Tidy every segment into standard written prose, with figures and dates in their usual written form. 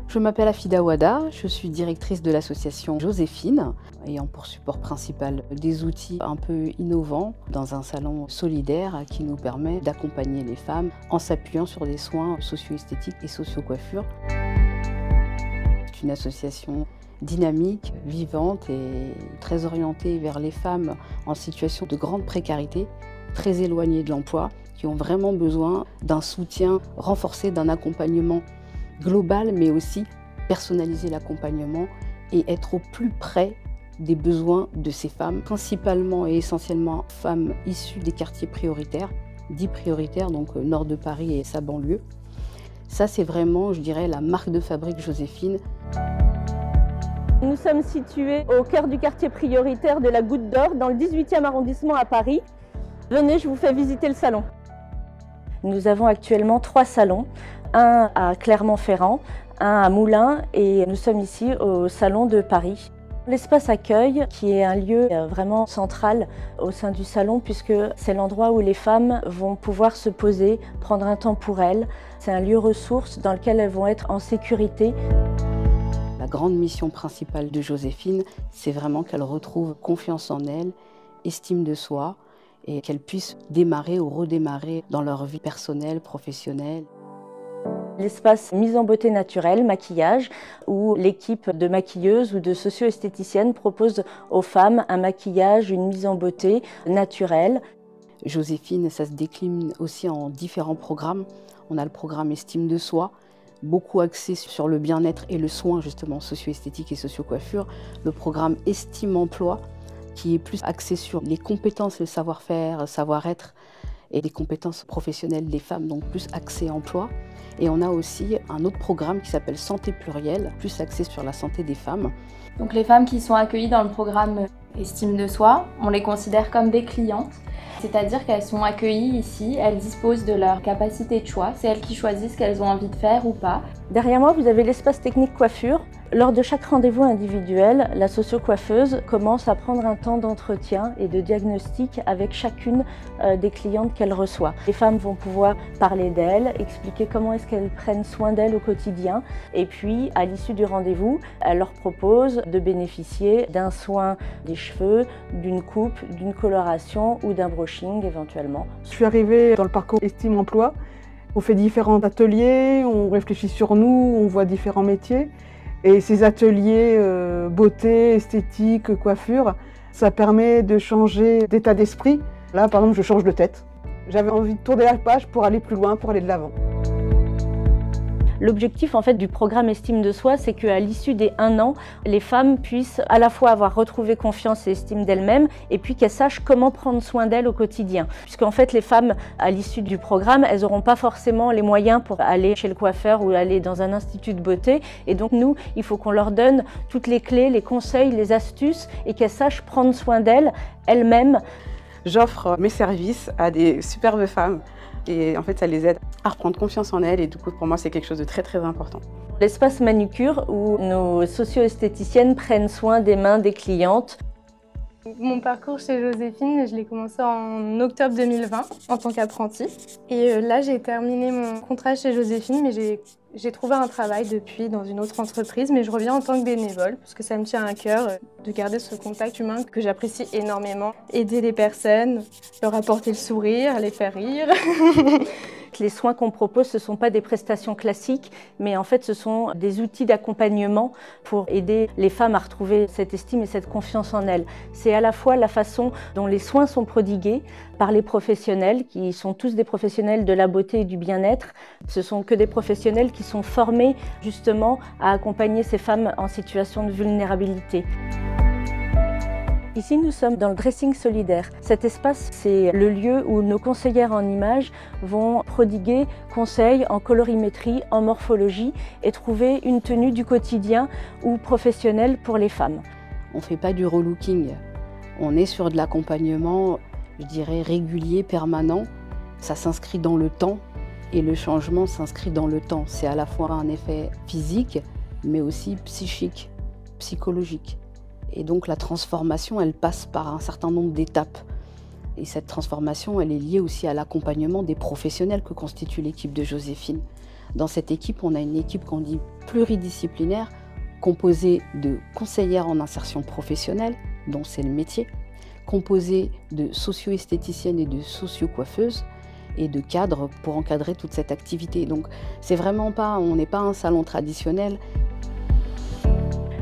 Je m'appelle Afida Ouada, je suis directrice de l'association Joséphine, ayant pour support principal des outils un peu innovants dans un salon solidaire qui nous permet d'accompagner les femmes en s'appuyant sur des soins socio-esthétiques et socio-coiffure. C'est une association dynamique, vivante et très orientée vers les femmes en situation de grande précarité, très éloignées de l'emploi, qui ont vraiment besoin d'un soutien renforcé, d'un accompagnement global, mais aussi personnaliser l'accompagnement et être au plus près des besoins de ces femmes, principalement et essentiellement femmes issues des quartiers prioritaires, dits prioritaires, donc nord de Paris et sa banlieue. Ça, c'est vraiment, je dirais, la marque de fabrique Joséphine. Nous sommes situés au cœur du quartier prioritaire de la Goutte d'Or, dans le 18e arrondissement à Paris. Venez, je vous fais visiter le salon. Nous avons actuellement 3 salons, un à Clermont-Ferrand, un à Moulins et nous sommes ici au salon de Paris. L'espace accueil, qui est un lieu vraiment central au sein du salon, puisque c'est l'endroit où les femmes vont pouvoir se poser, prendre un temps pour elles. C'est un lieu ressource dans lequel elles vont être en sécurité. La grande mission principale de Joséphine, c'est vraiment qu'elle retrouve confiance en elle, estime de soi et qu'elle puisse démarrer ou redémarrer dans leur vie personnelle, professionnelle. L'espace mise en beauté naturelle, maquillage, où l'équipe de maquilleuses ou de socio-esthéticiennes propose aux femmes un maquillage, une mise en beauté naturelle. Joséphine, ça se décline aussi en différents programmes. On a le programme Estime de soi, beaucoup axé sur le bien-être et le soin justement socio-esthétique et socio-coiffure. Le programme Estime Emploi, qui est plus axé sur les compétences, le savoir-faire, savoir-être et les compétences professionnelles des femmes, donc plus axé emploi. Et on a aussi un autre programme qui s'appelle Santé plurielle, plus axé sur la santé des femmes. Donc les femmes qui sont accueillies dans le programme Estime de soi, on les considère comme des clientes. C'est-à-dire qu'elles sont accueillies ici, elles disposent de leur capacité de choix, c'est elles qui choisissent ce qu'elles ont envie de faire ou pas. Derrière moi, vous avez l'espace technique coiffure. Lors de chaque rendez-vous individuel, la socio-coiffeuse commence à prendre un temps d'entretien et de diagnostic avec chacune des clientes qu'elle reçoit. Les femmes vont pouvoir parler d'elles, expliquer comment est-ce qu'elles prennent soin d'elles au quotidien. Et puis, à l'issue du rendez-vous, elle leur propose de bénéficier d'un soin des cheveux, d'une coupe, d'une coloration ou d'un brushing éventuellement. Je suis arrivée dans le parcours Estime Emploi. On fait différents ateliers, on réfléchit sur nous, on voit différents métiers. Et ces ateliers beauté, esthétique, coiffure, ça permet de changer d'état d'esprit. Là, par exemple, je change de tête. J'avais envie de tourner la page pour aller plus loin, pour aller de l'avant. L'objectif en fait du programme Estime de soi, c'est qu'à l'issue des 1 an, les femmes puissent à la fois avoir retrouvé confiance et estime d'elles-mêmes et puis qu'elles sachent comment prendre soin d'elles au quotidien. Puisqu'en fait les femmes, à l'issue du programme, elles n'auront pas forcément les moyens pour aller chez le coiffeur ou aller dans un institut de beauté. Et donc nous, il faut qu'on leur donne toutes les clés, les conseils, les astuces et qu'elles sachent prendre soin d'elles, elles-mêmes. J'offre mes services à des superbes femmes. Et en fait, ça les aide à reprendre confiance en elles et du coup, pour moi, c'est quelque chose de très très important. L'espace manucure où nos socio-esthéticiennes prennent soin des mains des clientes. Mon parcours chez Joséphine, je l'ai commencé en octobre 2020 en tant qu'apprentie. Et là, j'ai terminé mon contrat chez Joséphine, mais j'ai trouvé un travail depuis dans une autre entreprise, mais je reviens en tant que bénévole parce que ça me tient à cœur de garder ce contact humain que j'apprécie énormément. Aider les personnes, leur apporter le sourire, les faire rire. Les soins qu'on propose, ce ne sont pas des prestations classiques, mais en fait, ce sont des outils d'accompagnement pour aider les femmes à retrouver cette estime et cette confiance en elles. C'est à la fois la façon dont les soins sont prodigués par les professionnels, qui sont tous des professionnels de la beauté et du bien-être. Ce sont que des professionnels qui sont formés justement à accompagner ces femmes en situation de vulnérabilité. Ici, nous sommes dans le dressing solidaire. Cet espace, c'est le lieu où nos conseillères en images vont prodiguer conseils en colorimétrie, en morphologie et trouver une tenue du quotidien ou professionnelle pour les femmes. On ne fait pas du relooking, on est sur de l'accompagnement, je dirais, régulier, permanent. Ça s'inscrit dans le temps et le changement s'inscrit dans le temps. C'est à la fois un effet physique, mais aussi psychique, psychologique. Et donc la transformation, elle passe par un certain nombre d'étapes. Et cette transformation, elle est liée aussi à l'accompagnement des professionnels que constitue l'équipe de Joséphine. Dans cette équipe, on a une équipe qu'on dit pluridisciplinaire, composée de conseillères en insertion professionnelle, dont c'est le métier, composée de socio-esthéticiennes et de socio-coiffeuses, et de cadres pour encadrer toute cette activité. Donc c'est vraiment pas, on n'est pas un salon traditionnel.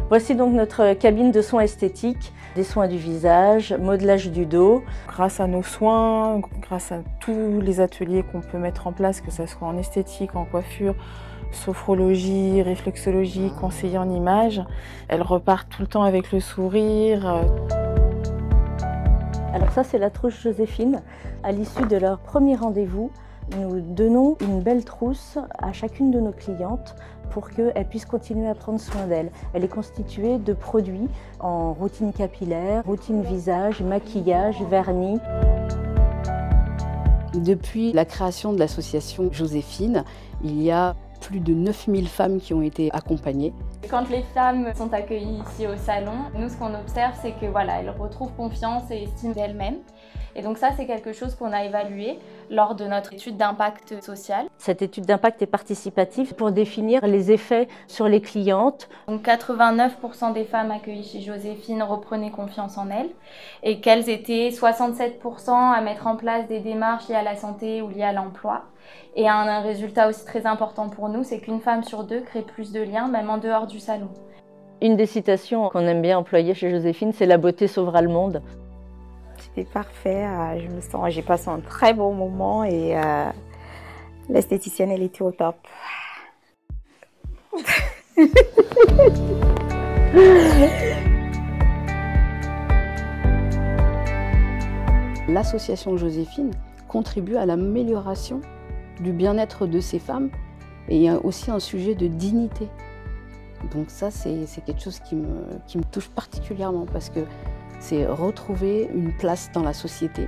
Voici donc notre cabine de soins esthétiques, des soins du visage, modelage du dos. Grâce à nos soins, grâce à tous les ateliers qu'on peut mettre en place, que ce soit en esthétique, en coiffure, sophrologie, réflexologie, conseiller en images, elles repartent tout le temps avec le sourire. Alors ça, c'est la trousse Joséphine. À l'issue de leur premier rendez-vous, nous donnons une belle trousse à chacune de nos clientes pour qu'elles puissent continuer à prendre soin d'elles. Elle est constituée de produits en routine capillaire, routine visage, maquillage, vernis. Depuis la création de l'association Joséphine, il y a plus de 9000 femmes qui ont été accompagnées. Quand les femmes sont accueillies ici au salon, nous, ce qu'on observe, c'est que voilà, elles retrouvent confiance et estime d'elles-mêmes. Et donc ça, c'est quelque chose qu'on a évalué lors de notre étude d'impact social. Cette étude d'impact est participative pour définir les effets sur les clientes. Donc 89% des femmes accueillies chez Joséphine reprenaient confiance en elles et qu'elles étaient 67% à mettre en place des démarches liées à la santé ou liées à l'emploi. Et un résultat aussi très important pour nous, c'est qu'une femme sur deux crée plus de liens, même en dehors du salon. Une des citations qu'on aime bien employer chez Joséphine, c'est « La beauté sauvera le monde ». C'était parfait, j'ai passé un très bon moment et l'esthéticienne, elle était au top. L'association Joséphine contribue à l'amélioration du bien-être de ces femmes et il y a aussi un sujet de dignité. Donc ça, c'est quelque chose qui me touche particulièrement parce que c'est retrouver une place dans la société,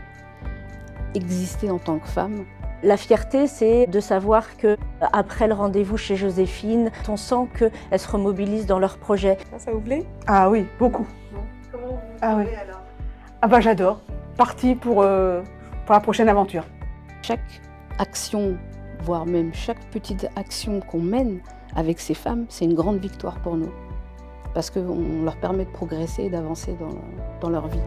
exister en tant que femme. La fierté, c'est de savoir qu'après le rendez-vous chez Joséphine, on sent qu'elles se remobilisent dans leurs projets. Ça vous plaît? Ah oui, beaucoup. Comment vous oui. Alors? Ah bah j'adore. Parti pour la prochaine aventure. Chaque action, voire même chaque petite action qu'on mène avec ces femmes, c'est une grande victoire pour nous. Parce qu'on leur permet de progresser et d'avancer dans leur vie.